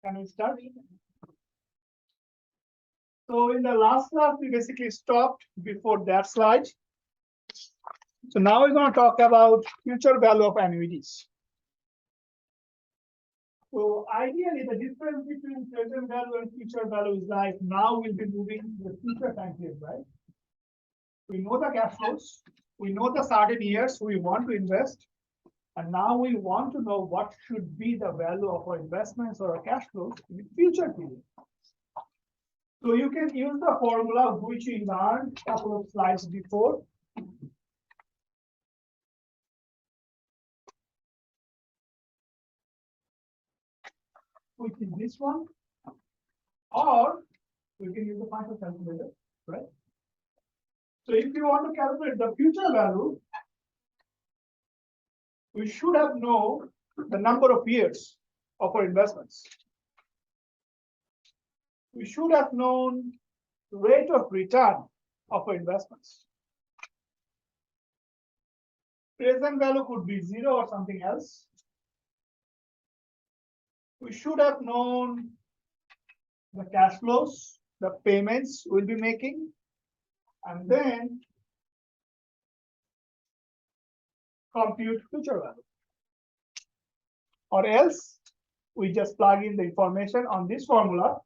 Can we start? So in the last class, we basically stopped before that slide. So now we're going to talk about future value of annuities. So ideally, the difference between present value and future value is like now we'll be moving to the future time period, right? We know the cash flows, we know the certain years we want to invest, and now we want to know what should be the value of our investments or our cash flows in the future period. So you can use the formula which we learned a couple of slides before. Which is this one, or we can use the financial calculator, right? So if you want to calculate the future value, we should have known the number of years of our investments. We should have known the rate of return of our investments. Present value could be 0 or something else. We should have known the cash flows, the payments we'll be making, and then compute future value. Or else we just plug in the information on this formula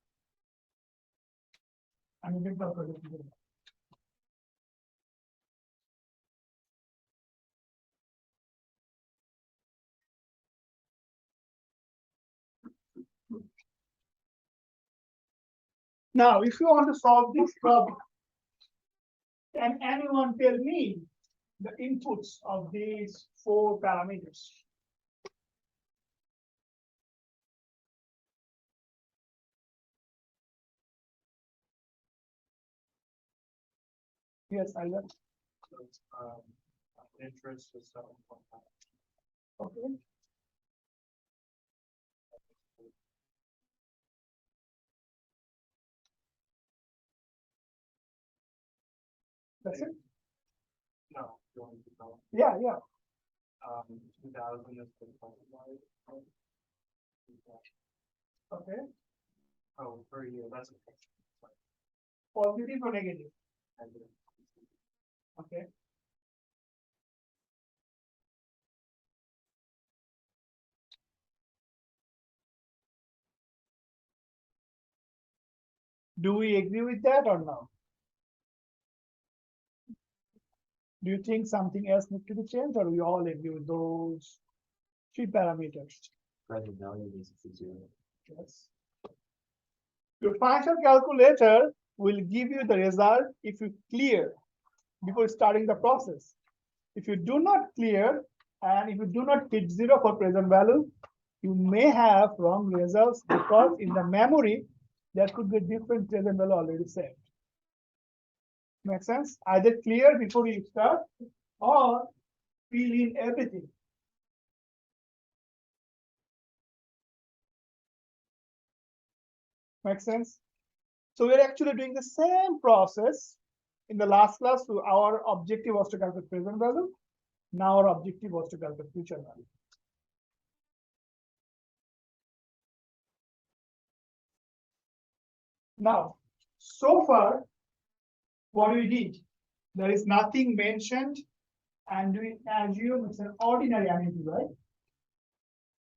and we get the project. Now, if you want to solve this problem, can anyone tell me the inputs of these 4 parameters? Yes, I got. So interest is 7.5. Okay. That's it? No, you want to go. Yeah, yeah. 2000 is the multiplied. Okay. Oh, per year, that's a Positive or negative? negative. Okay. Do we agree with that or no? Do you think something else needs to be changed, or we all agree with those 3 parameters? Present value is 0. Yes. Your financial calculator will give you the result if you clear before starting the process. If you do not clear and if you do not hit 0 for present value, you may have wrong results because in the memory there could be different present value already saved. Make sense? Either clear before you start or fill in everything. Make sense? So we're actually doing the same process. In the last class, so our objective was to calculate present value. Now our objective was to calculate future value. Now, so far, what we did, there is nothing mentioned, and we assume it's an ordinary annuity, right?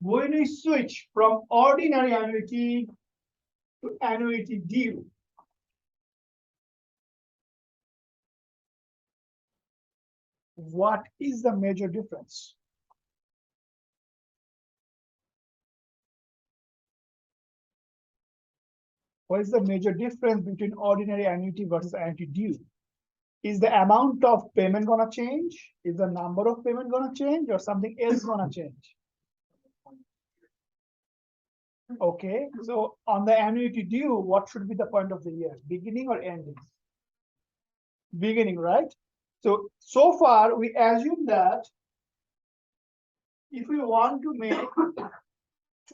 When we switch from ordinary annuity to annuity due, what is the major difference? What is the major difference between ordinary annuity versus annuity due? Is the amount of payment gonna change? Is the number of payment gonna change, or something else gonna change? Okay, so on the annuity due, what should be the point of the year? Beginning or ending? Beginning, right? So far, we assume that if we want to make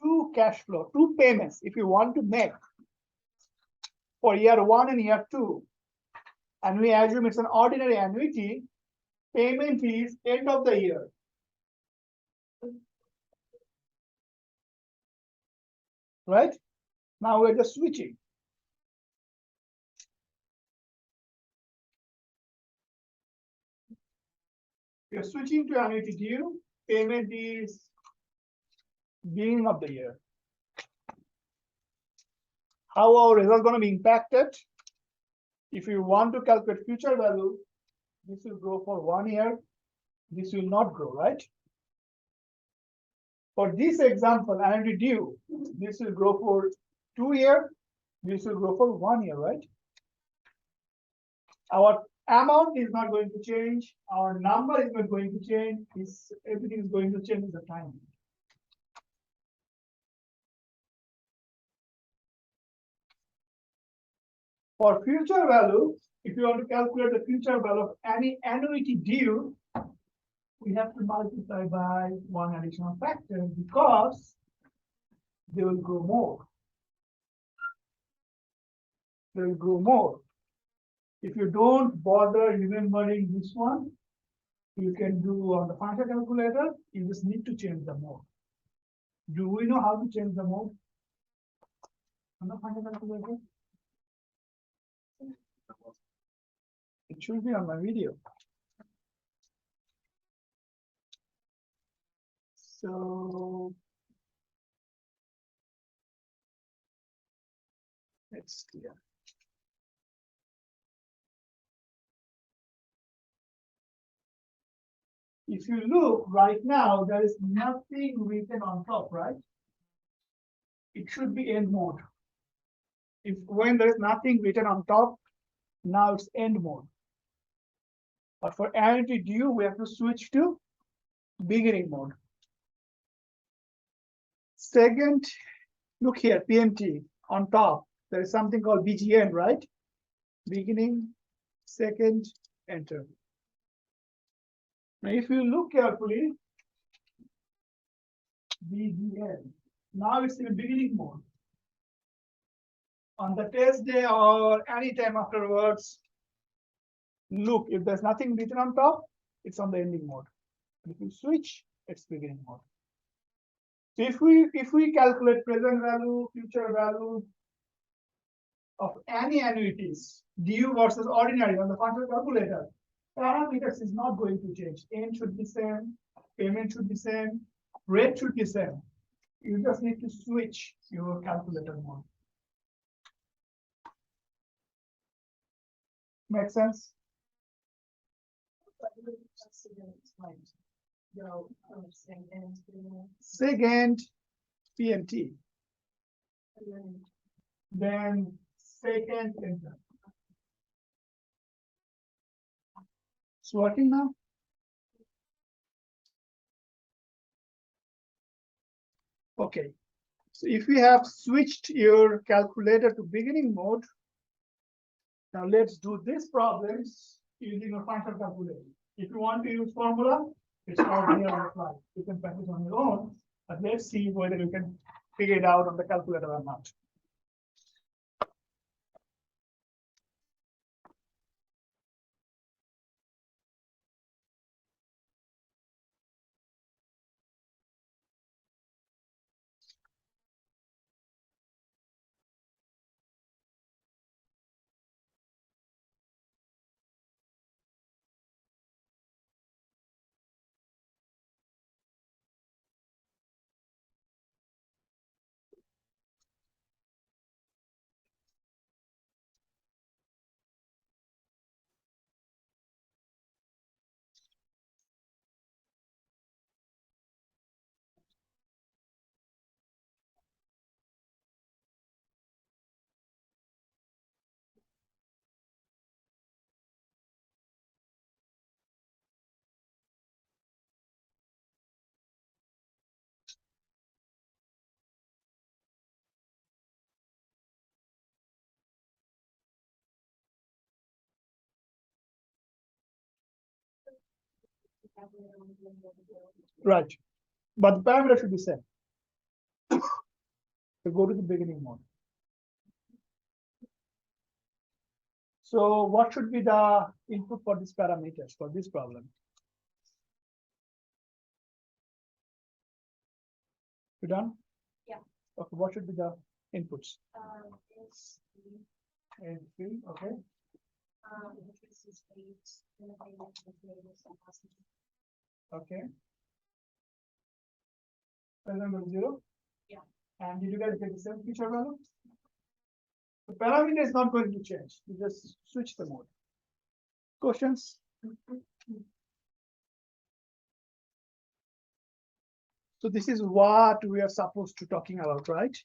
two cash flow, two payments, if you want to make for year 1 and year 2, and we assume it's an ordinary annuity, payment is end of the year. Right? Now we're just switching. You're switching to annuity due, payment is beginning of the year. How our result going to be impacted? If you want to calculate future value, this will grow for 1 year, this will not grow, right? For this example, annuity due, this will grow for 2 years, this will grow for 1 year, right? Our amount is not going to change, our number is not going to change, everything is going to change with the time. For future value, if you want to calculate the future value of any annuity due, we have to multiply by one additional factor because they will grow more. They will grow more. If you don't bother remembering this one, you can do on the function calculator, you just need to change the mode. Do we know how to change the mode on the function calculator? It should be on my video. So it's clear. If you look right now, there is nothing written on top, right? It should be end mode. If when there is nothing written on top, now it's end mode. But for annuity due, we have to switch to beginning mode. Second, look here, PMT on top. There is something called BGN, right? Beginning, second, enter. Now, if you look carefully, BGN. Now it's in beginning mode. On the test day or any time afterwards, look, if there's nothing written on top, it's on the ending mode. If you switch, it's beginning mode. So if we calculate present value, future value of any annuities, due versus ordinary on the function calculator, parameters is not going to change. End should be same, payment should be same, rate should be same. You just need to switch your calculator mode. Make sense? Second, PMT. Then second enter. It's working now? Okay. So if we have switched your calculator to beginning mode, now let's do these problems using a function calculator. If you want to use formula, it's not here on the slide. You can practice on your own, but let's see whether you can figure it out on the calculator or not. Right. But the parameter should be same. So go to the beginning mode. So what should be the input for these parameters for this problem? You done? Yeah. Okay, what should be the inputs? Is A, B, okay. interest is paid, and the payment is made as a passenger. Okay. Present of 0? Yeah. And did you guys get the same feature value? The parameter is not going to change. You just switch the mode. Questions? So this is what we are supposed to talking about, right?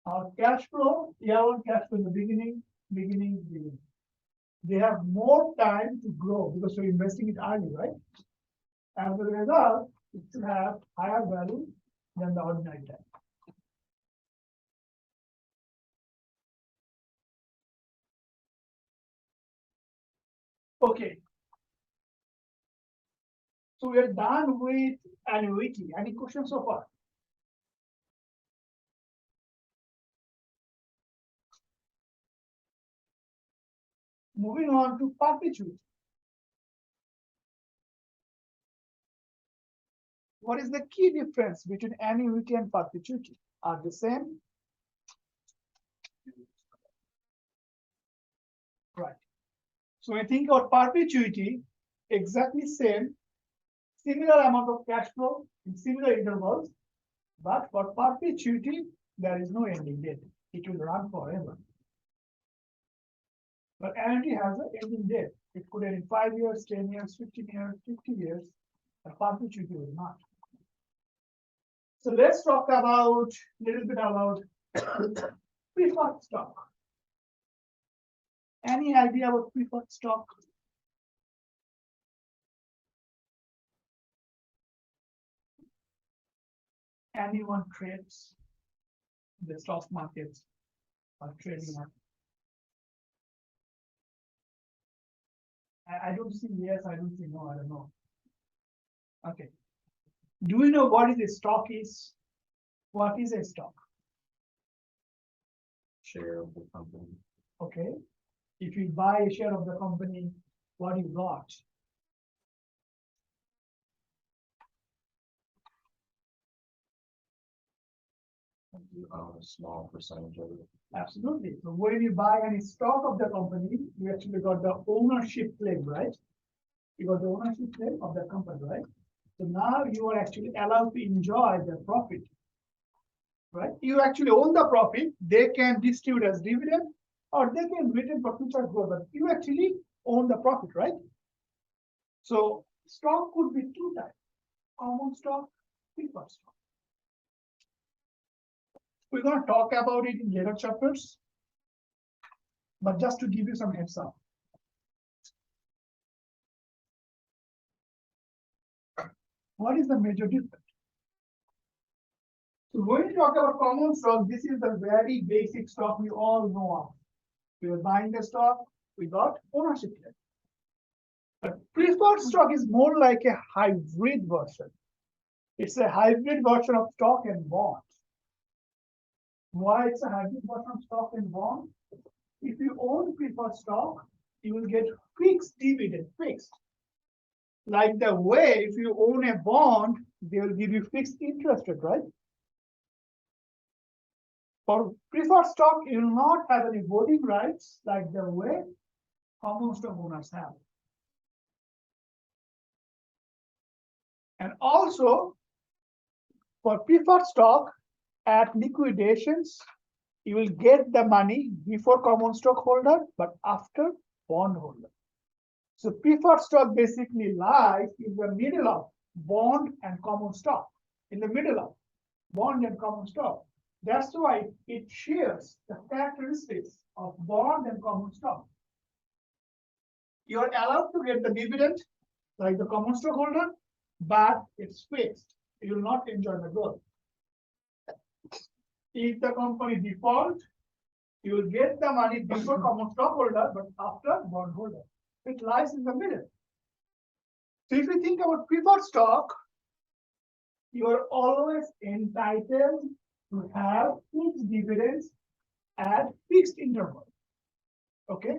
Our cash flow, year one cash flow in the beginning. They have more time to grow because we're investing it early, right? As a result, it should have higher value than the ordinary time. Okay. So we are done with annuity. Any questions so far? Moving on to perpetuity. What is the key difference between annuity and perpetuity? Are the same? Right. So when you think about perpetuity, exactly same, similar amount of cash flow in similar intervals, but for perpetuity, there is no ending date. It will run forever. But annuity has an ending date. It could end in 5 years, 10 years, 15 years, 50 years, but perpetuity will not. So let's talk about a little bit about preferred stock. Any idea about preferred stock? Anyone trades the stock market or trading market? I don't see yes, I don't see no, I don't know. Okay. Do you know what is a stock is? What is a stock? Share of the company. Okay. If you buy a share of the company, what you got? A small percentage of it. Absolutely. So when you buy any stock of the company, you actually got the ownership claim, right? You got the ownership claim of the company, right? So now you are actually allowed to enjoy the profit, right? You actually own the profit. They can distribute as dividend or they can retain for future growth, but you actually own the profit, right? So stock could be two types, common stock, preferred stock. We're going to talk about it in later chapters, but just to give you some heads up. What is the major difference? So when we talk about common stock, this is the very basic stock we all know of. We are buying the stock, we got ownership here. But preferred stock is more like a hybrid version. It's a hybrid version of stock and bond. Why it's a hybrid version of stock and bond? If you own preferred stock, you will get fixed dividend, fixed. Like the way if you own a bond, they will give you fixed interest rate, right? For preferred stock, you will not have any voting rights like the way common stock owners have. And also, for preferred stock, at liquidations, you will get the money before common stockholder, but after bondholder. So preferred stock basically lies in the middle of bond and common stock, in the middle of bond and common stock. That's why it shares the characteristics of bond and common stock. You are allowed to get the dividend like the common stockholder, but it's fixed. You will not enjoy the growth. If the company default, you will get the money before common stockholder, but after bondholder. It lies in the middle. So if you think about preferred stock, you are always entitled to have fixed dividends at fixed interval. Okay?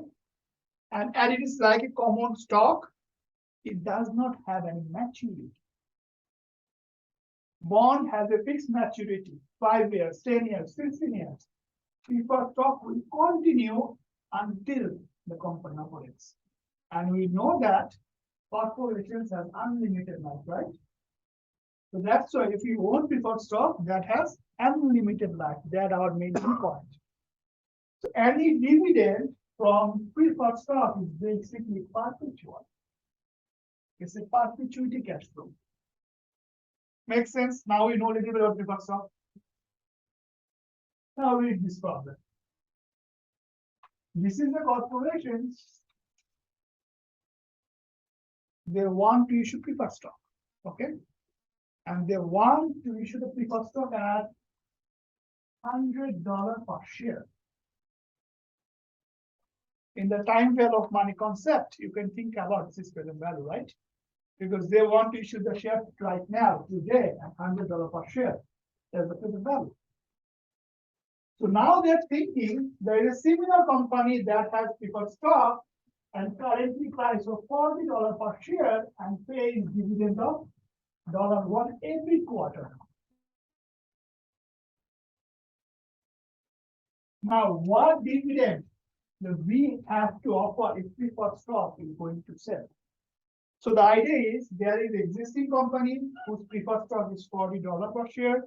And as it is like a common stock, it does not have any maturity. Bond has a fixed maturity, 5 years, 10 years, 15 years. Preferred stock will continue until the company operates. And we know that corporations have unlimited life, right? So that's why if you own preferred stock, that has unlimited life. That's our main point. So any dividend from preferred stock is basically perpetual. It's a perpetuity cash flow. Makes sense? Now we know a little bit about preferred stock. Now read this problem. This is the corporation. They want to issue preferred stock. Okay? And they want to issue the preferred stock at $100 per share. In the time value of money concept, you can think about this present value, right? Because they want to issue the share right now, today, at $100 per share. That's the present value. So now they're thinking there is a similar company that has preferred stock and currently price of $40 per share and pays dividend of $1 every quarter. Now, what dividend that we have to offer if preferred stock is going to sell? So the idea is there is existing company whose preferred stock is $40 per share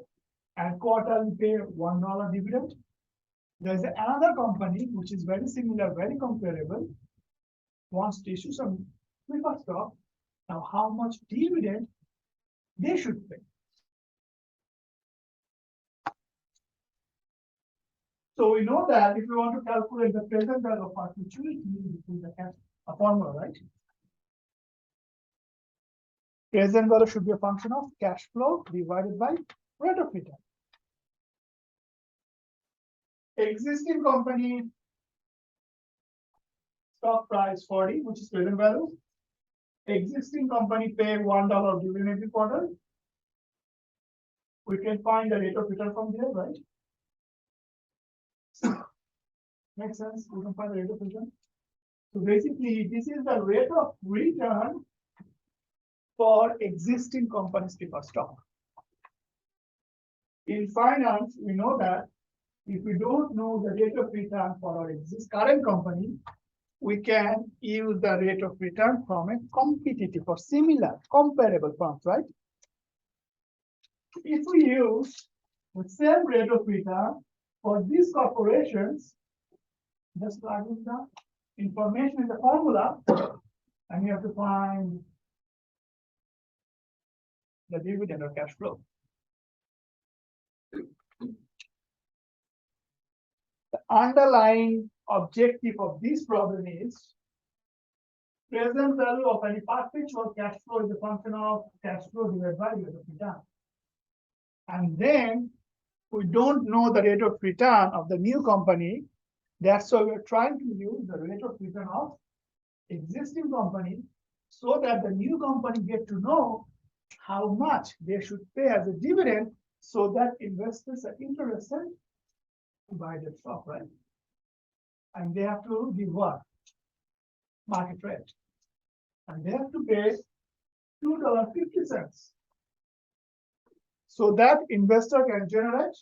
and quarterly pay $1 dividend. There's another company which is very similar, very comparable, wants to issue some preferred stock. Now, how much dividend they should pay? So we know that if we want to calculate the present value of perpetuity, this is a formula, right? Present value should be a function of cash flow divided by rate of return. Existing company stock price 40, which is present value. Existing company pay $1 dividend every quarter. We can find the rate of return from there, right? Makes sense? We can find the rate of return. So basically, this is the rate of return for existing companies' preferred stock. In finance, we know that if we don't know the rate of return for our current company, we can use the rate of return from a competitive or similar, comparable firms, right? If we use the same rate of return for these corporations, just plug in the information in the formula, and you have to find the dividend or cash flow. The underlying objective of this problem is present value of any perpetual cash flow is a function of cash flow divided by rate of return. And then we don't know the rate of return of the new company. That's why we're trying to use the rate of return of existing company so that the new company get to know how much they should pay as a dividend so that investors are interested to buy that stock, right? And they have to give what? Market rate. And they have to pay $2.50. So that investor can generate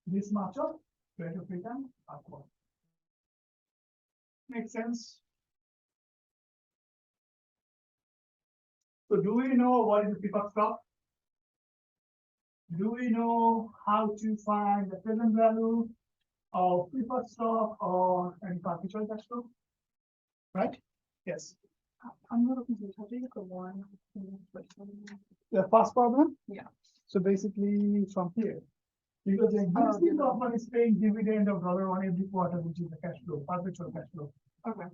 this much of rate of return upward. Makes sense? So do we know what is the preferred stock? Do we know how to find the present value of preferred stock or any perpetual cash flow? Right? Yes. I'm a little confused. How do you go one? The first problem? Yeah. So basically from here. Because the existing company is paying dividend of $1 every quarter, which is the cash flow, perpetual cash flow. Okay.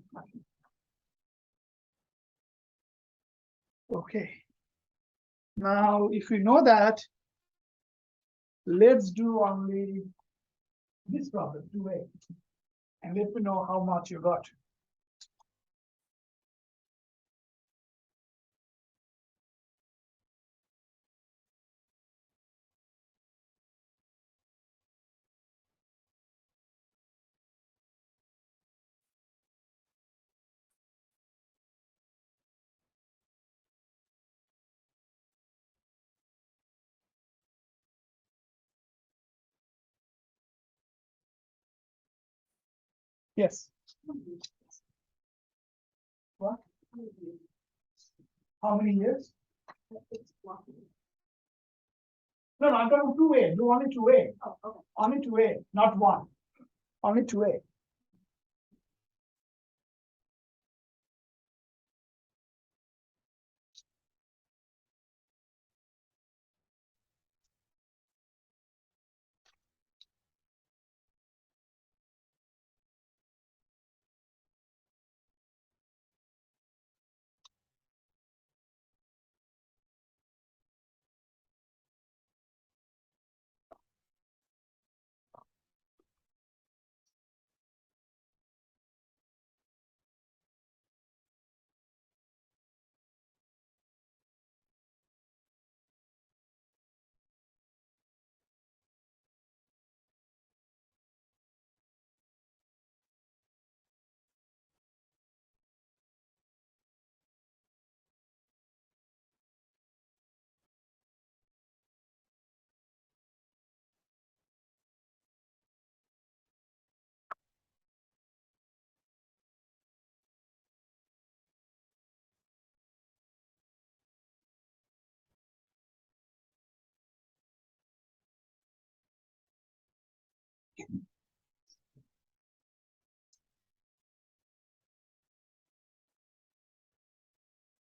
Okay. Now, if we know that, let's do only this problem, 2A, and let me know how much you got. Yes. What? How many years? No, I'm talking 2A. Do only 2A. Oh, okay. Only 2A, not one. Only 2A.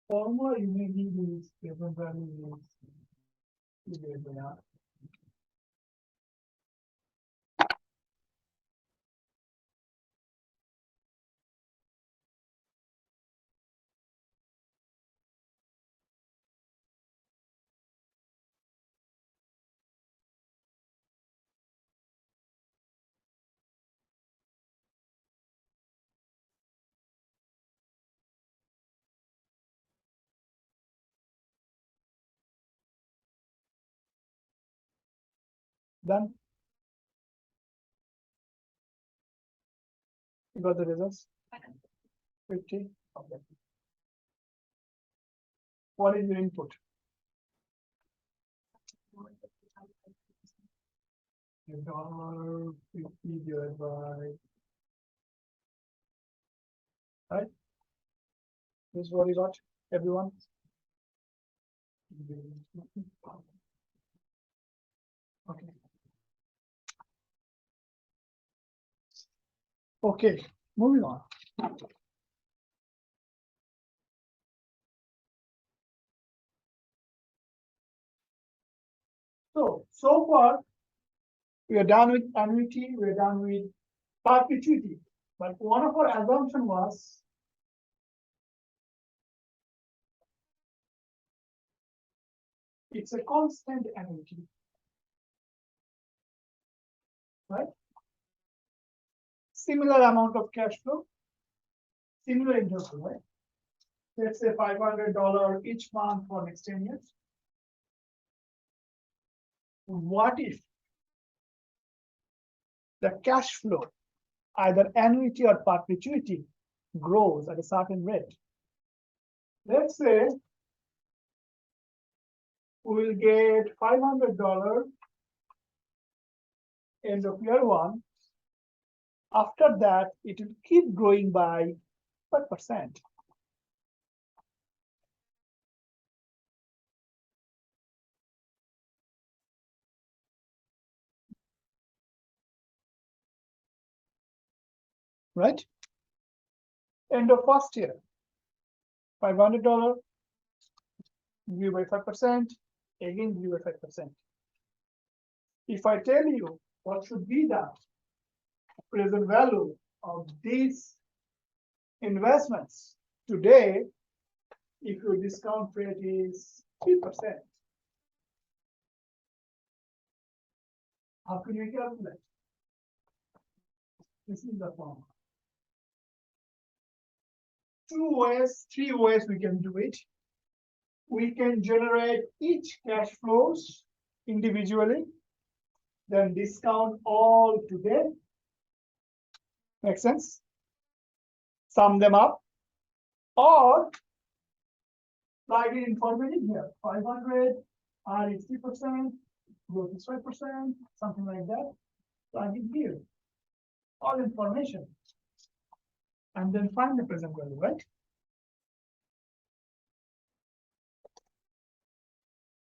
Formula you may need is given value is given out. Done. You got the results? 50. Okay. What is your input? $1.50 divided by. Right? This is what you got, everyone? Okay. Okay, moving on. So far, we are done with annuity, we are done with perpetuity. But one of our assumption was it's a constant annuity. Right? Similar amount of cash flow, similar interval, right? Let's say $500 each month for next 10 years. What if the cash flow, either annuity or perpetuity, grows at a certain rate? Let's say we will get $500 end of year one. After that, it will keep growing by 5%. Right? End of first year, $500 grew by 5%, again grew by 5%. If I tell you what should be the present value of these investments today, if your discount rate is 3%, how can you calculate? This is the formula. 2 ways, 3 ways we can do it. We can generate each cash flows individually, then discount all today. Make sense? Sum them up, or plug in information here. 500 R is 3%, growth is 5%, something like that. Plug it here. All information. and then find the present value, right?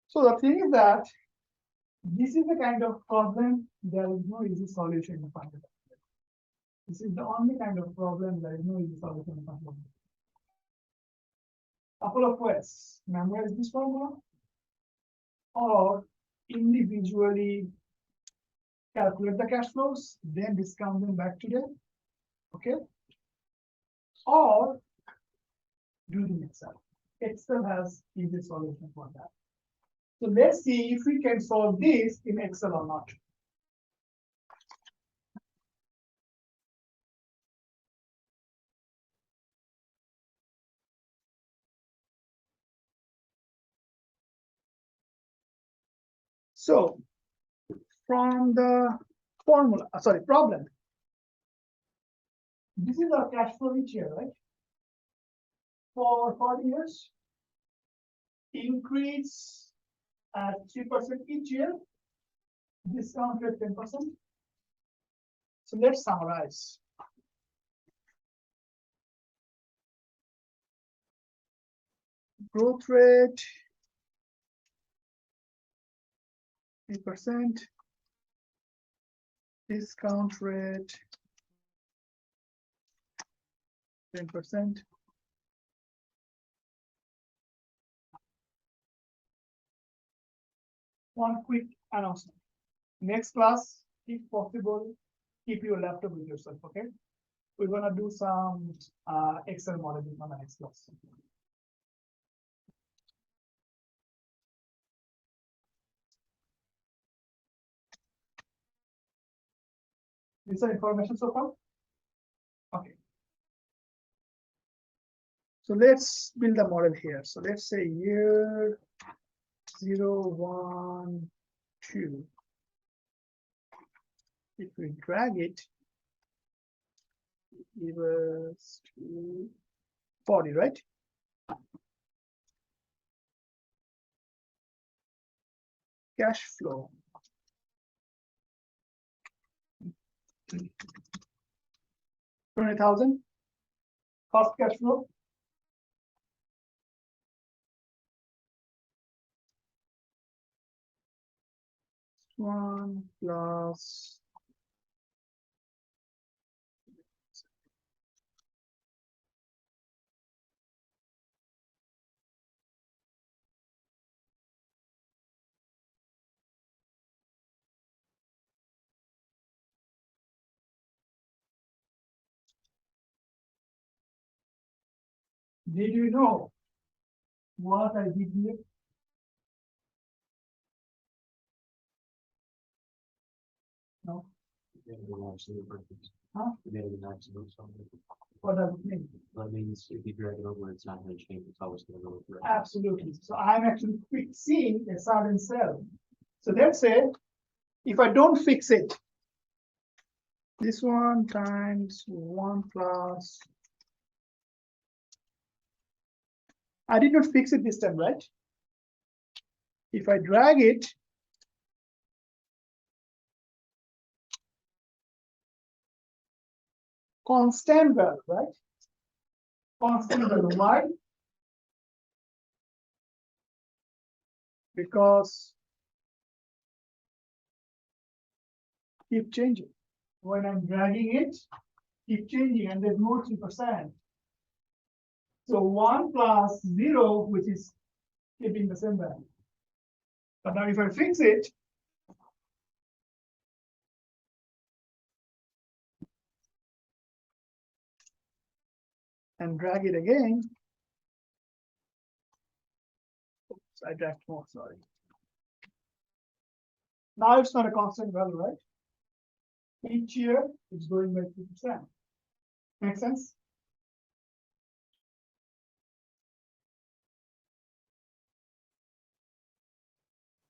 So the thing is that this is the kind of problem there is no easy solution to find it. This is the only kind of problem there is no easy solution to find it. Couple of ways: memorize this formula, or individually calculate the cash flows, then discount them back to them. Okay, or do it in Excel. Excel has easy solution for that. So let's see if we can solve this in Excel or not. So from the formula, problem. This is our cash flow each year, right? For 40 years, increase at 3% each year, discount rate 10%. So let's summarize. Growth rate 3%, discount rate 10%. One quick announcement. Next class, if possible, keep your laptop with yourself, okay? We're gonna do some Excel modeling on the next class. Is there information so far? Okay. So let's build a model here. So let's say year 0, 1, 2. If we drag it, it gives us 40, right? Cash flow. $20,000. Cost cash flow. One plus did you know what I did here? No. Huh? What does it mean? That means if you drag it over, it's not gonna change, it's always gonna go through. Absolutely. So I'm actually fixing a certain cell. So let's say if I don't fix it, this one times 1 plus. I did not fix it this time, right? If I drag it, constant value, right? Constant value. Why? Because keep changing. When I'm dragging it, keep changing, and there's no 3%. So 1 plus 0, which is keeping the same value. But now if I fix it, and drag it again, oops, I dragged more, sorry. Now it's not a constant value, right? Each year it's going by 2%. Make sense?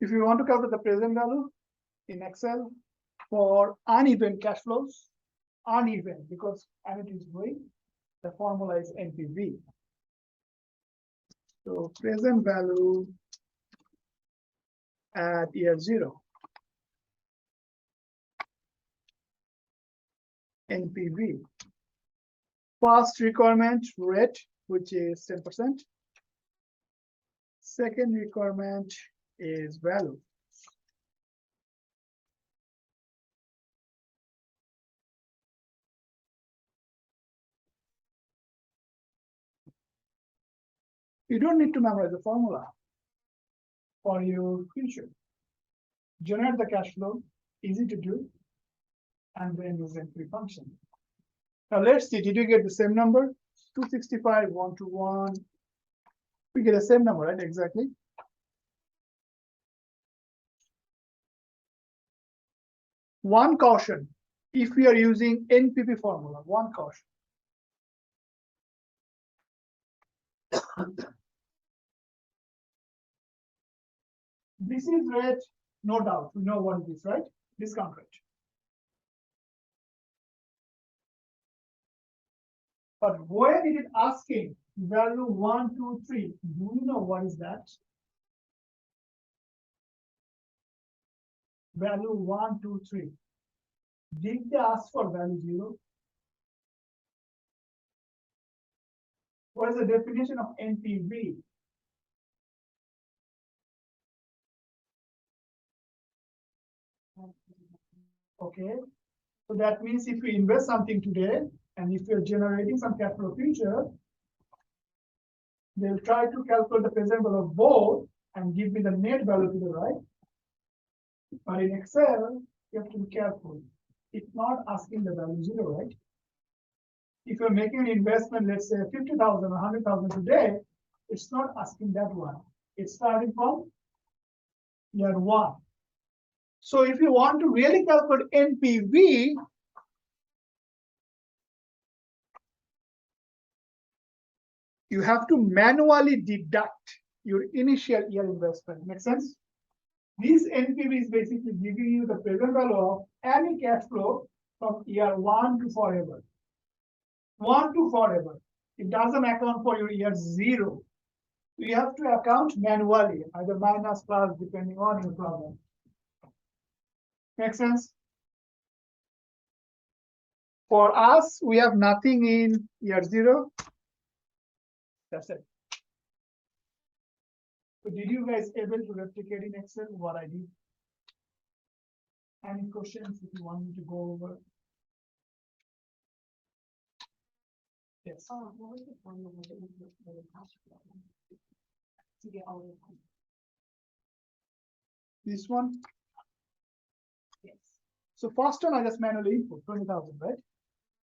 If you want to calculate the present value in Excel for uneven cash flows, uneven because annuity is growing, the formula is NPV. So present value at year 0. NPV. First requirement rate, which is 10%. Second requirement is value. You don't need to memorize the formula for your future. Generate the cash flow, easy to do, and then use entry function. Now let's see, did you get the same number? 265, 121. We get the same number, right? Exactly. One caution, if we are using NPV formula, one caution. This is rate, no doubt, we know what it is, right? Discount rate. But when it is asking value 1, 2, 3, do you know what is that? Value 1, 2, 3. Did they ask for value 0? What is the definition of NPV? Okay, so that means if we invest something today, and if you're generating some capital future, they'll try to calculate the present value of both and give me the net value to the right. But in Excel, you have to be careful. It's not asking the value 0, right? If you're making an investment, let's say 50,000 or 100,000 today, it's not asking that one. It's starting from year 1. So if you want to really calculate NPV, you have to manually deduct your initial year investment. Make sense? This NPV is basically giving you the present value of any cash flow from year 1 to forever. 1 to forever. It doesn't account for your year 0. You have to account manually, either minus, plus, depending on your problem. Make sense? For us, we have nothing in year 0. That's it. So did you guys able to replicate in Excel what I did? Any questions if you want me to go over? Yes. What was the formula that you put for the cash flow? To get all of them? This one. Yes. So first one I just manually input 20,000, right?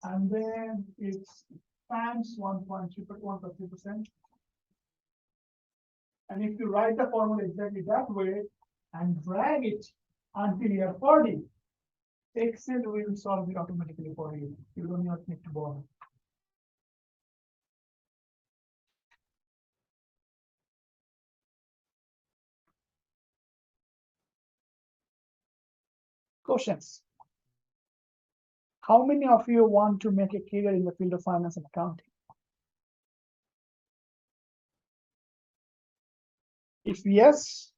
And then it's times 1.3%. And if you write the formula exactly that way and drag it until year 40, Excel will solve it automatically for you. You don't need to bother. Questions? How many of you want to make a career in the field of finance and accounting? If yes,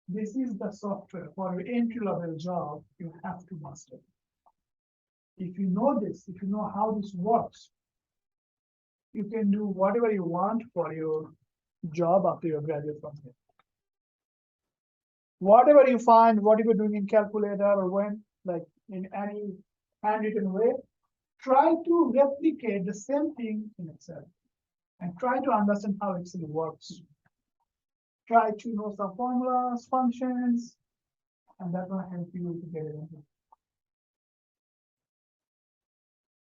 this is the software for your entry-level job you have to master. If you know this, if you know how this works, you can do whatever you want for your job after you graduate from here. Whatever you find, whatever you're doing in calculator or when, like in any handwritten way, try to replicate the same thing in Excel and try to understand how Excel works. Try to know some formulas, functions, and that will help you to get it.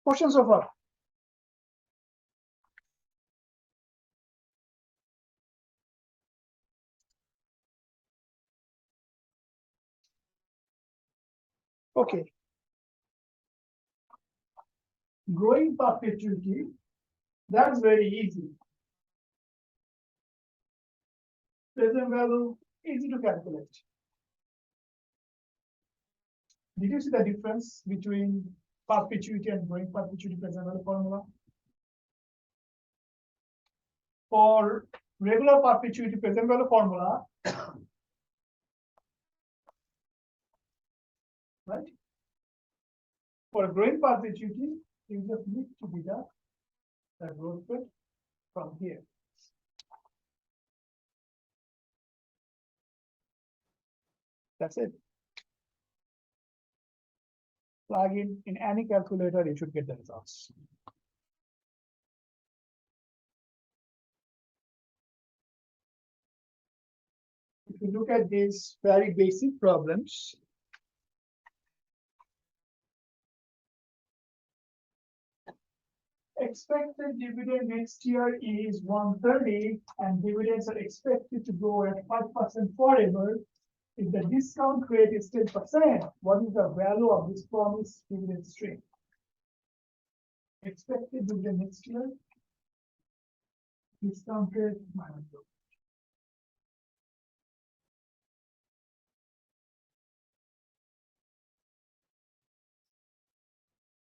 Questions so far? Okay. Growing perpetuity, that's very easy. Present value, easy to calculate. Did you see the difference between perpetuity and growing perpetuity present value formula? For regular perpetuity present value formula, right? For growing perpetuity, you just need to deduct the growth rate from here. That's it. Plug in any calculator, you should get the results. If you look at these very basic problems, expected dividend next year is 130 and dividends are expected to grow at 5% forever. If the discount rate is 10%, what is the value of this promised dividend stream? Expected dividend next year, discount rate minus 2.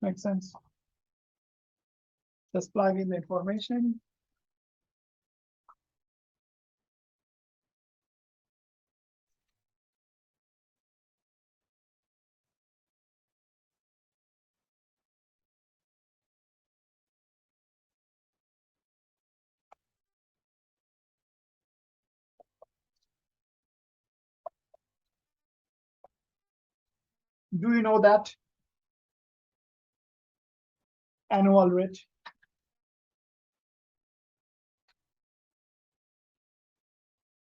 Makes sense? Just plug in the information. Do you know that annual rate?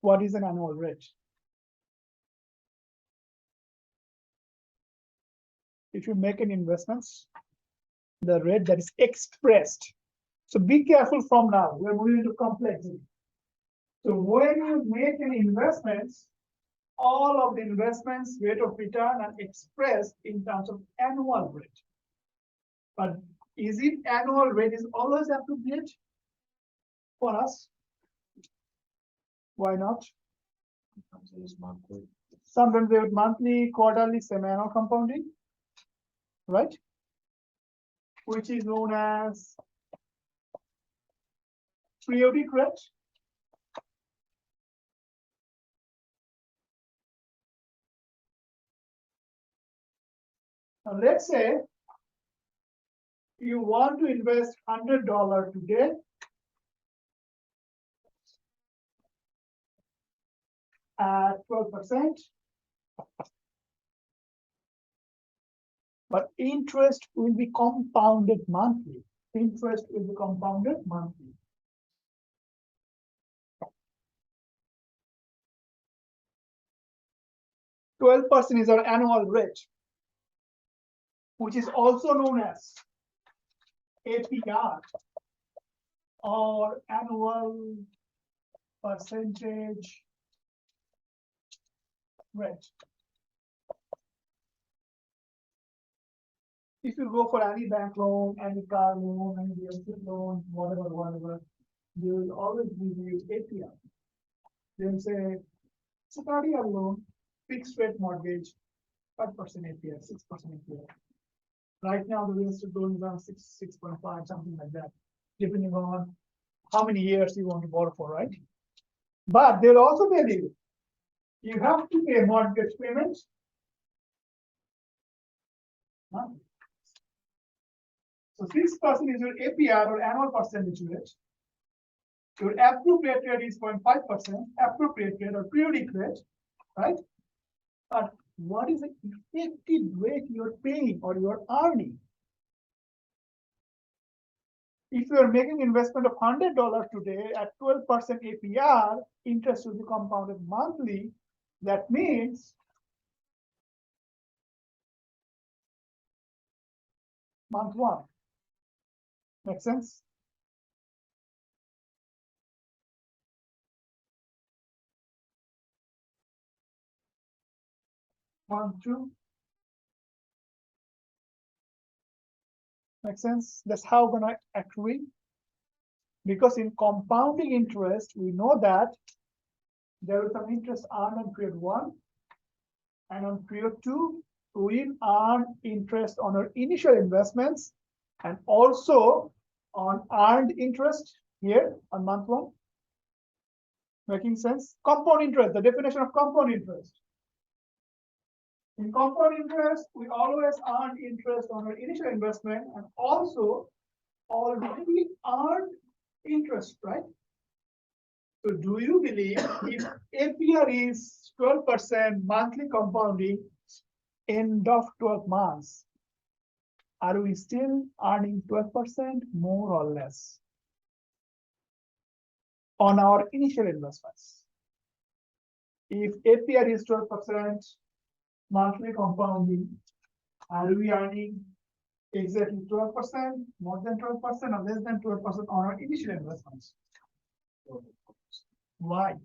What is an annual rate? If you make an investment, the rate that is expressed. So be careful from now. We're moving into complexity. So when you make an investment, all of the investments rate of return are expressed in terms of annual rate. But is it annual rate is always appropriate for us? Why not? Sometimes it is monthly. Sometimes they would monthly, quarterly, semi-annual compounding, right? Which is known as periodic rate. Now let's say you want to invest $100 today. At 12%. But interest will be compounded monthly. Interest will be compounded monthly. %12 is our annual rate, which is also known as APR or annual percentage rate. If you go for any bank loan, any car loan, any real estate loan, whatever, they will always give you APR. They'll say, it's a 30-year loan, fixed rate mortgage, 5% APR, 6% APR. Right now, the real estate loan is around 6.5, something like that, depending on how many years you want to borrow for, right? But they'll also tell you have to pay mortgage payments. So 6% is your APR or annual percentage rate. Your appropriate rate is 0.5%, appropriate rate or periodic rate, right? But what is the effective rate you're paying or you're earning? If you're making investment of $100 today at 12% APR, interest will be compounded monthly. That means month 1. Make sense? Month 2. Make sense? That's how we're gonna accrue. Because in compounding interest, we know that there is some interest earned on period 1, and on period 2, we earn interest on our initial investments and also on earned interest here on month 1. Making sense? Compound interest, the definition of compound interest. In compound interest, we always earn interest on our initial investment and also already earned interest, right? So do you believe if APR is 12% monthly compounding end of 12 months, are we still earning 12% more or less on our initial investments? If APR is 12% monthly compounding, are we earning exactly 12%, more than 12%, or less than 12% on our initial investments? Why?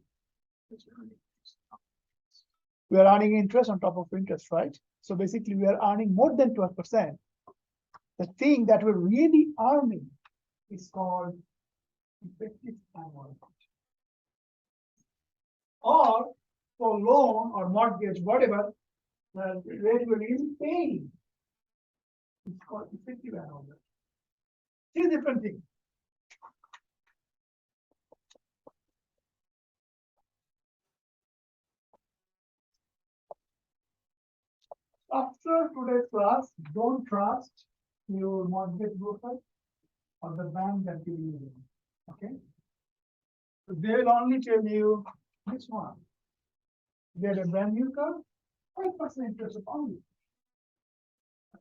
We are earning interest on top of interest, right? So basically, we are earning more than 12%. The thing that we're really earning is called effective annual rate. Or for loan or mortgage, whatever, the rate we're really paying is called effective annual rate. Three different things. After today's class, don't trust your mortgage broker or the bank that you use. Okay? So they will only tell you this one. Get a brand new car, 5% interest only.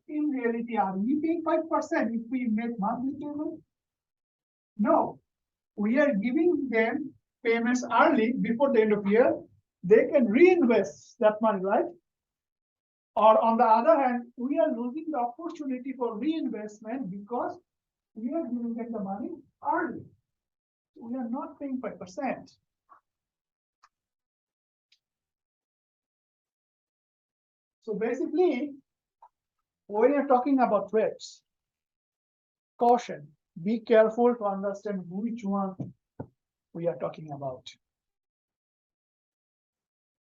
In reality, are we paying 5% if we make monthly payment? No. We are giving them payments early before the end of year. They can reinvest that money, right? Or on the other hand, we are losing the opportunity for reinvestment because we are giving them the money early. We are not paying 5%. So basically, when you're talking about rates, caution, be careful to understand which one we are talking about.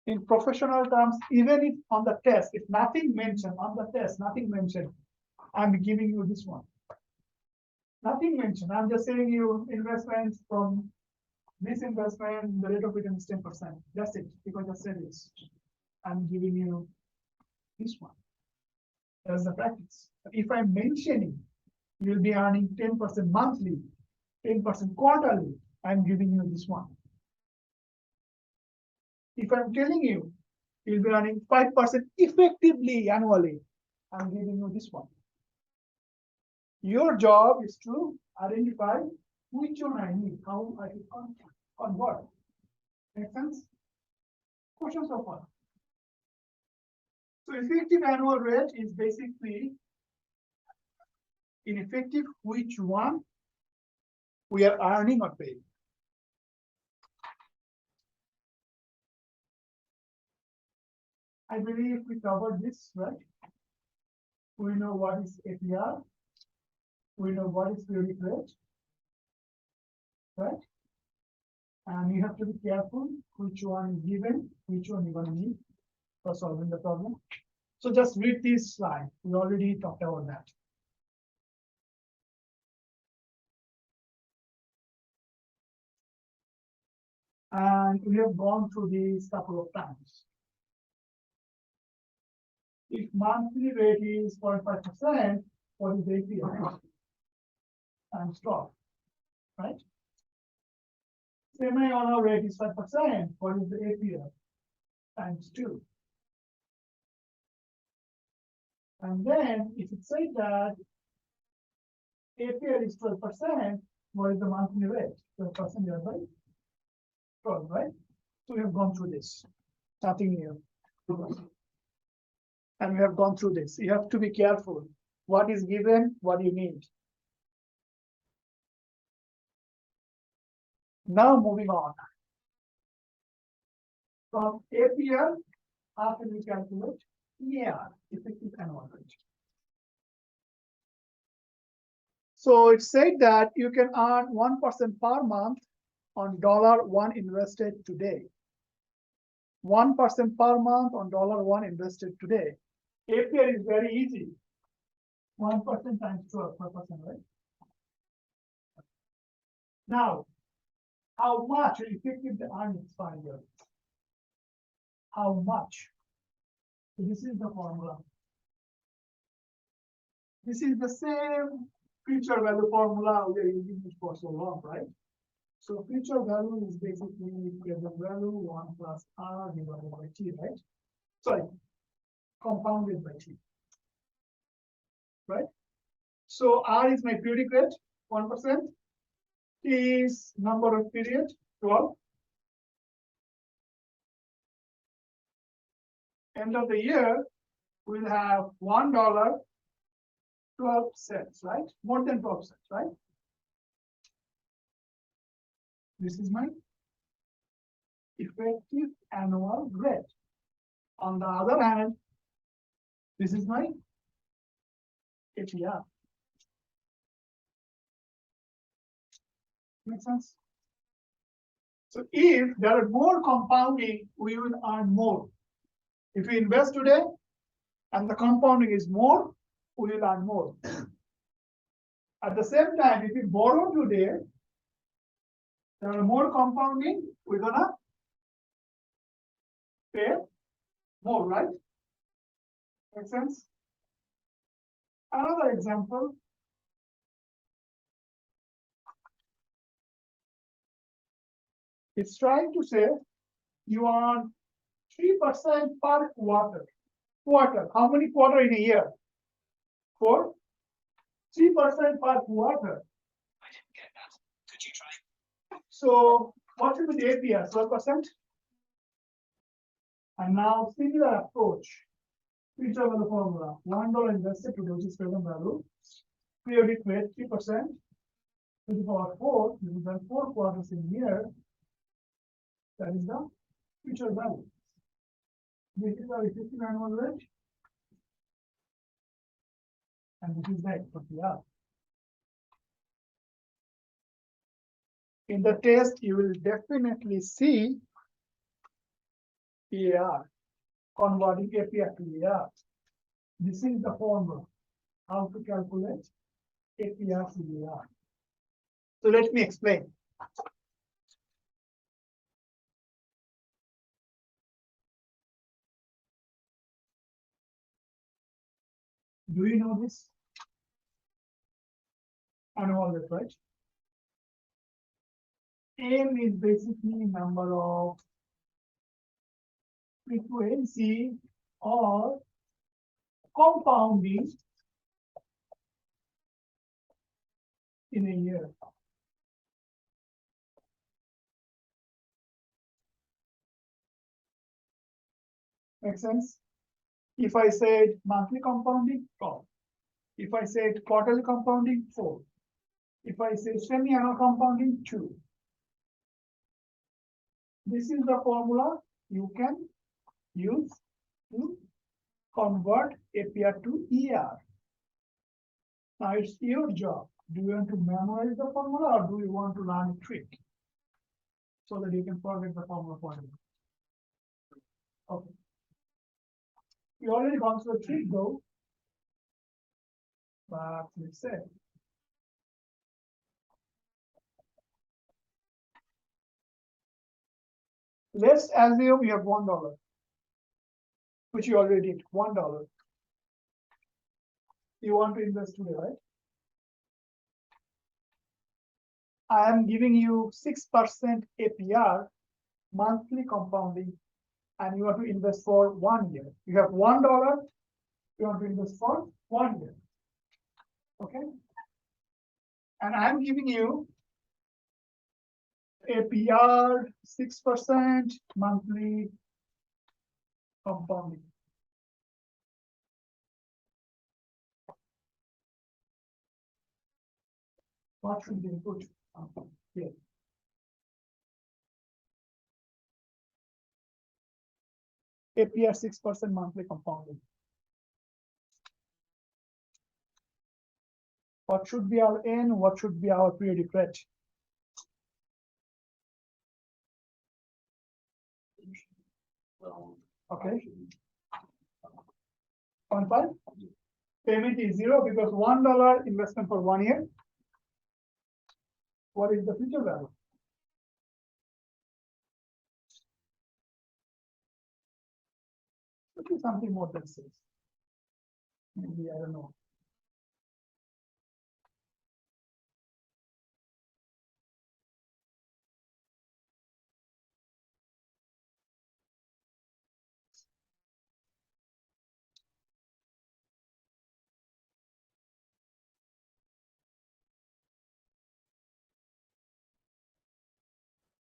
In professional terms, even if on the test, if nothing mentioned on the test, nothing mentioned, I'm giving you this one. Nothing mentioned. I'm just saying you investments from this investment, the rate of return is 10%. That's it, because I said this. I'm giving you this one. That's the practice. If I'm mentioning you'll be earning 10% monthly, 10% quarterly, I'm giving you this one. If I'm telling you you'll be earning 5% effectively annually, I'm giving you this one. Your job is to identify which one I need, how I should convert. Make sense? Questions so far? So effective annual rate is basically in effective which one we are earning or paying. I believe we covered this, right? We know what is APR. We know what is periodic rate, right? And you have to be careful which one is given, which one you're going to need for solving the problem. So just read this slide. We already talked about that. And we have gone through these couple of times. If monthly rate is 0.5%, what is the APR? And stop, right? Semi-annual rate is 5%. What is the APR? Times 2. And then if it says that APR is 12%, what is the monthly rate? 12% divided by 12, right? So we have gone through this. Nothing new. And we have gone through this. You have to be careful. What is given, what you need. Now moving on. From APR, how can we calculate EAR, effective annual rate? So it said that you can earn 1% per month on $1 invested today. 1% per month on $1 invested today. APR is very easy. 1% times 12, 5%, right? Now, how much effective the earnings per year? How much? This is the formula. This is the same future value formula we are using it for so long, right? So future value is basically present value 1 plus R divided by T, right? Sorry, compounded by T. Right? So R is my periodic rate, 1%. T is number of period, 12. End of the year, we'll have $1, 12 cents, right? More than 12 cents, right? This is my effective annual rate. On the other hand, this is my APR. Make sense? So if there are more compounding, we will earn more. If we invest today and the compounding is more, we will earn more. At the same time, if we borrow today, there are more compounding, we're gonna pay more, right? Make sense? Another example. It's trying to say you earn 3% per quarter. Quarter. How many quarter in a year? 4. 3% per quarter. I didn't get that. Could you try? So what should be the APR? 12%. And now similar approach. Future value formula. $1 invested to which is present value. Periodic rate 3%. To the power 4. This is then 4 quarters in a year. That is the future value. This is our effective annual rate. And this is the APR. In the test, you will definitely see AR, converting APR to AR. This is the formula, how to calculate APR to AR. So let me explain. Do you know this? Annual rate, right? M is basically number of frequency or compounding in a year. Make sense? If I said monthly compounding, 12. If I said quarterly compounding, 4. If I say semi-annual compounding, 2. This is the formula you can use to convert APR to ER. Now it's your job. Do you want to memorize the formula or do you want to learn a trick so that you can forget the formula for you? Okay. We already gone through the trick though. But let's say let's assume you have $1, which you already did, $1. You want to invest today, right? I am giving you 6% APR monthly compounding, and you want to invest for 1 year. You have $1, you want to invest for 1 year. Okay? And I'm giving you APR 6% monthly compounding. What should be put here? APR 6% monthly compounding. What should be our N? What should be our periodic rate? Okay. 0.5. Payment is 0 because $1 investment for 1 year. What is the future value? Could be something more than 6. Maybe, I don't know.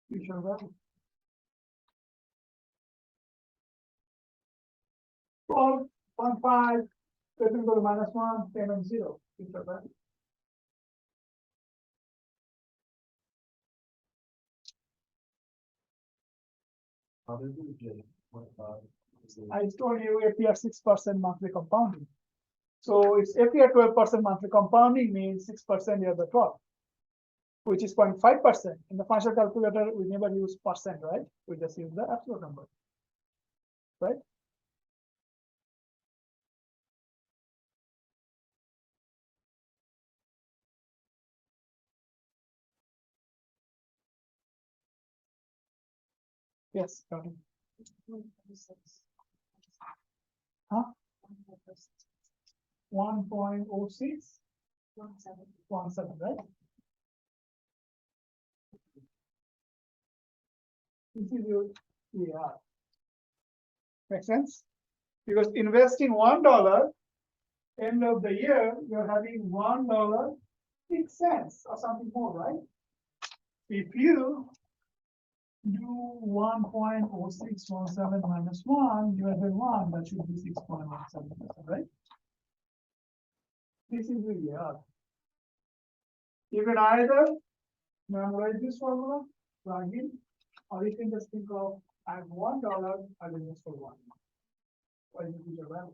Future value. 12, 1, 5, 13 to the minus 1, 10 and 0. Future value. How did we get what, is it- I told you APR 6% monthly compounding. So it's APR 12% monthly compounding means 6% year the 12, which is 0.5%. In the financial calculator, we never use percent, right? We just use the absolute number, right? Yes, got it. Huh? 1.06, 17, right? This is your yeah. Make sense? Because investing $1, end of the year, you're having $1.06 or something more, right? If you do 1.0617 minus 1 divided by 1, that should be 6.17%, right? This is the year. You can either memorize this formula, plug in, or you can just think of I have $1, I will just for 1. What is the future value?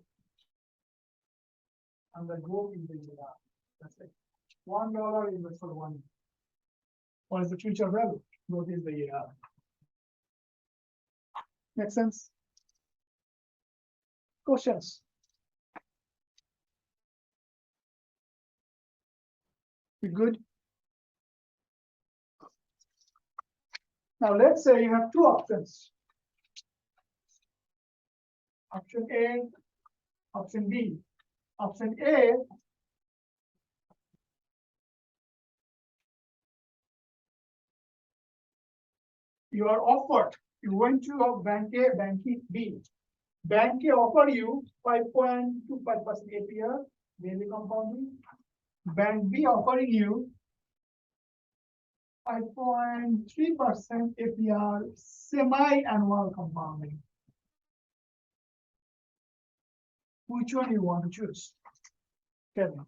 And the growth in the year. That's it. $1 invest for 1. What is the future value? Growth is the year. Make sense? Questions? We good? Now let's say you have two options. Option A, option B. Option A, you are offered, you went to a bank A, bank B. Bank A offer you 5.25% APR, daily compounding. Bank B offering you 5.3% APR, semi-annual compounding. Which one you want to choose? Tell me.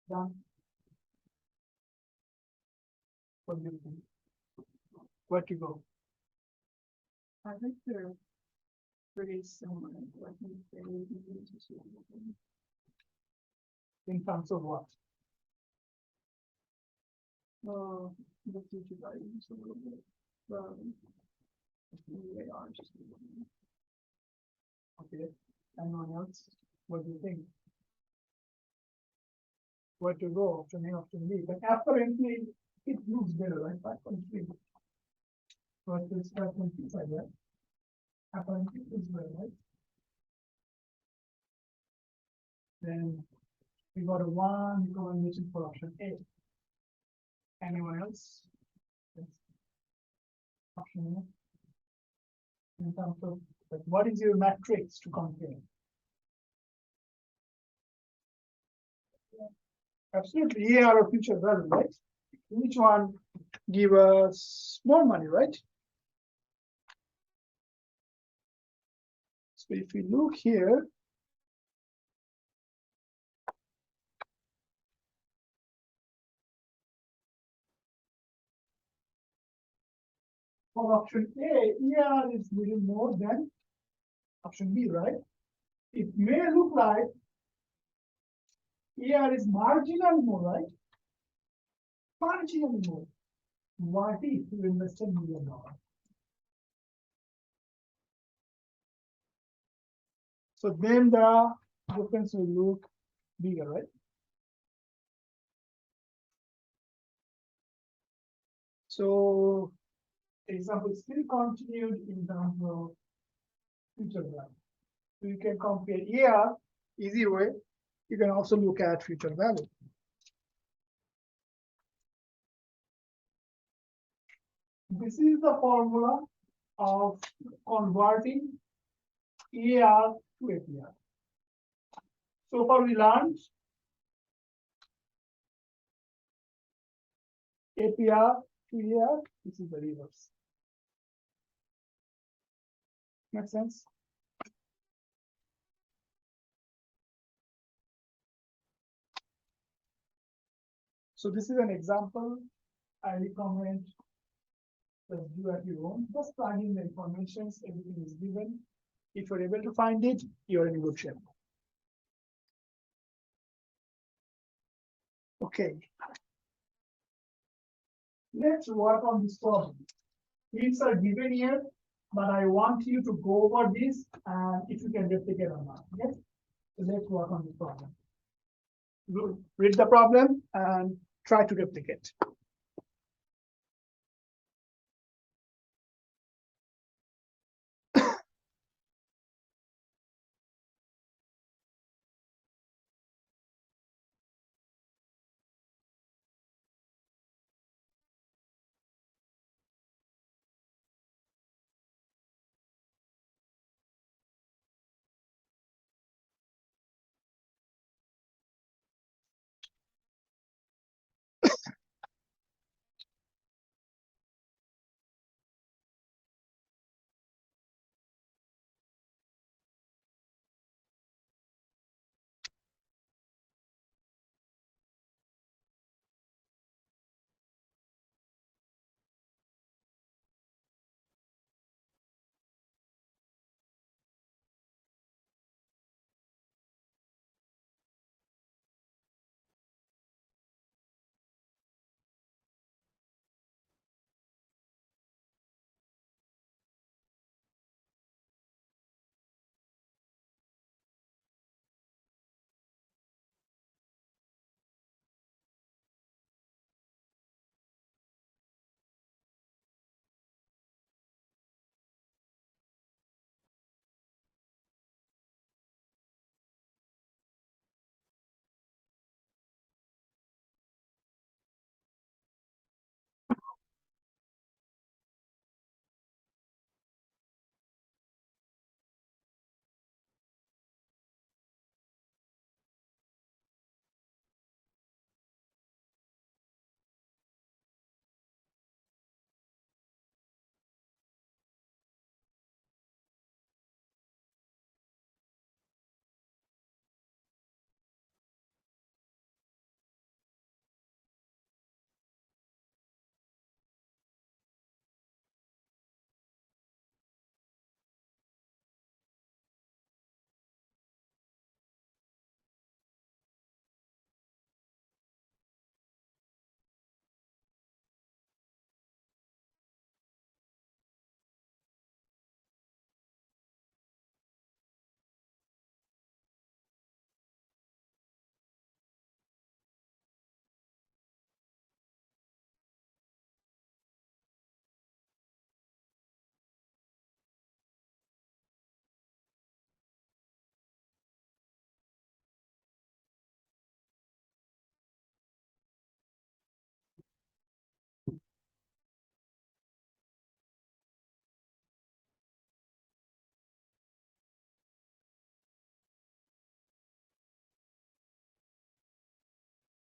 Done. What do you think? Where to go? I think they're pretty similar. I think they would be interested in- In terms of what? The future guidance a little bit. The AR just a little bit. Okay, anyone else? What do you think? Where to go, option A, option B, but apparently it looks better, right? 5.3. Versus 5.6, I guess. Apparently it looks better, right? Then we got a 1 recommendation for option A. Anyone else? Yes. Option A. In terms of, like, what is your matrix to compare? Absolutely, AR or future value, right? Which one give us more money, right? So if we look here, for option A, AR is little more than option B, right? It may look like AR is marginal more, right? Marginal more. What if you invest $1 million? So then the difference will look bigger, right? So example still continued in terms of future value. So you can compare AR, easy way. You can also look at future value. This is the formula of converting AR to APR. So far we learned APR to AR, this is the reverse. Make sense? So this is an example. I recommend just do at your own. Just plug in the information, everything is given. If you're able to find it, you're in good shape. Okay. Let's work on this problem. Hints are given here, but I want you to go over this and if you can replicate or not. Okay? So let's work on this problem. Read the problem and try to replicate.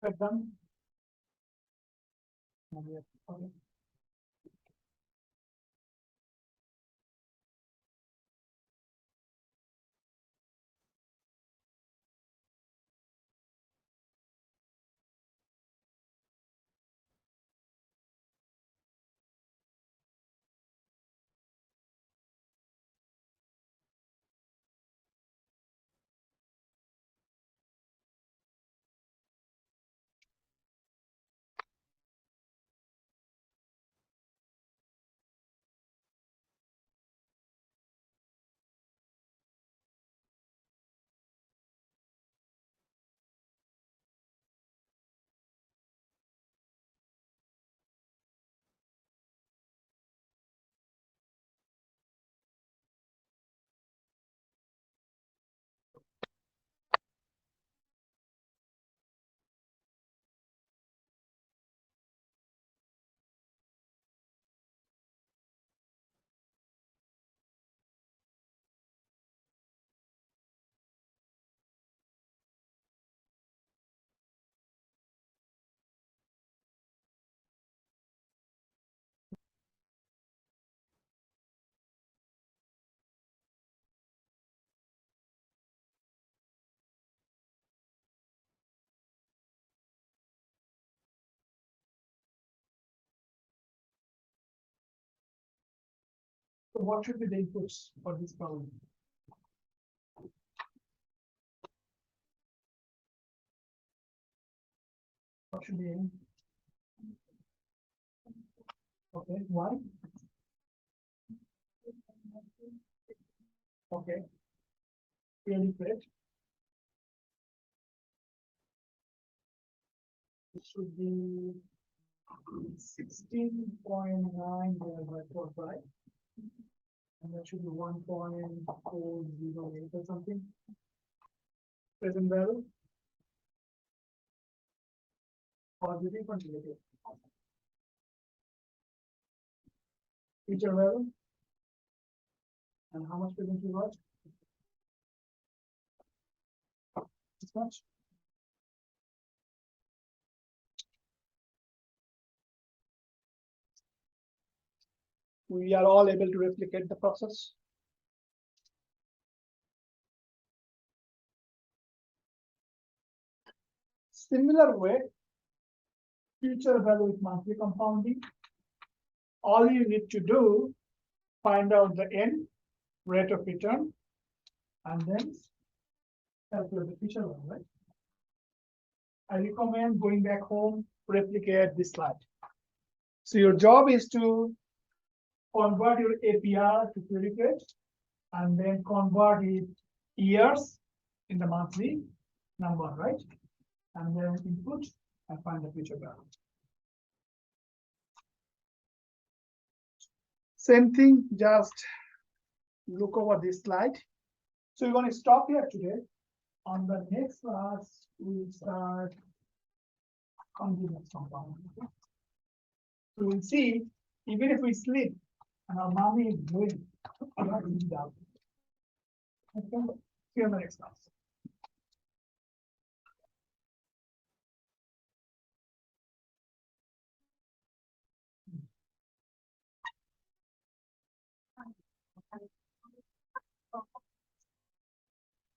We're done. Okay. So what should be the inputs for this problem? What should be in? Okay, why? Okay. Really great. It should be 16.9 divided by 4, and that should be 1.408 or something. Present value. Positive or negative. Future value. And how much present you got? This much. We are all able to replicate the process. Similar way, future value with monthly compounding. All you need to do, find out the n, rate of return, and then calculate the future value, right? I recommend going back home, replicate this slide. So your job is to convert your APR to predicate, and then convert it years in the monthly number, right? And then input and find the future value. Same thing, just look over this slide. So we're going to stop here today. On the next class, we'll start continuous compound. So we'll see, even if we sleep and our mommy is doing, I'm not doing that. Okay, see you in the next class.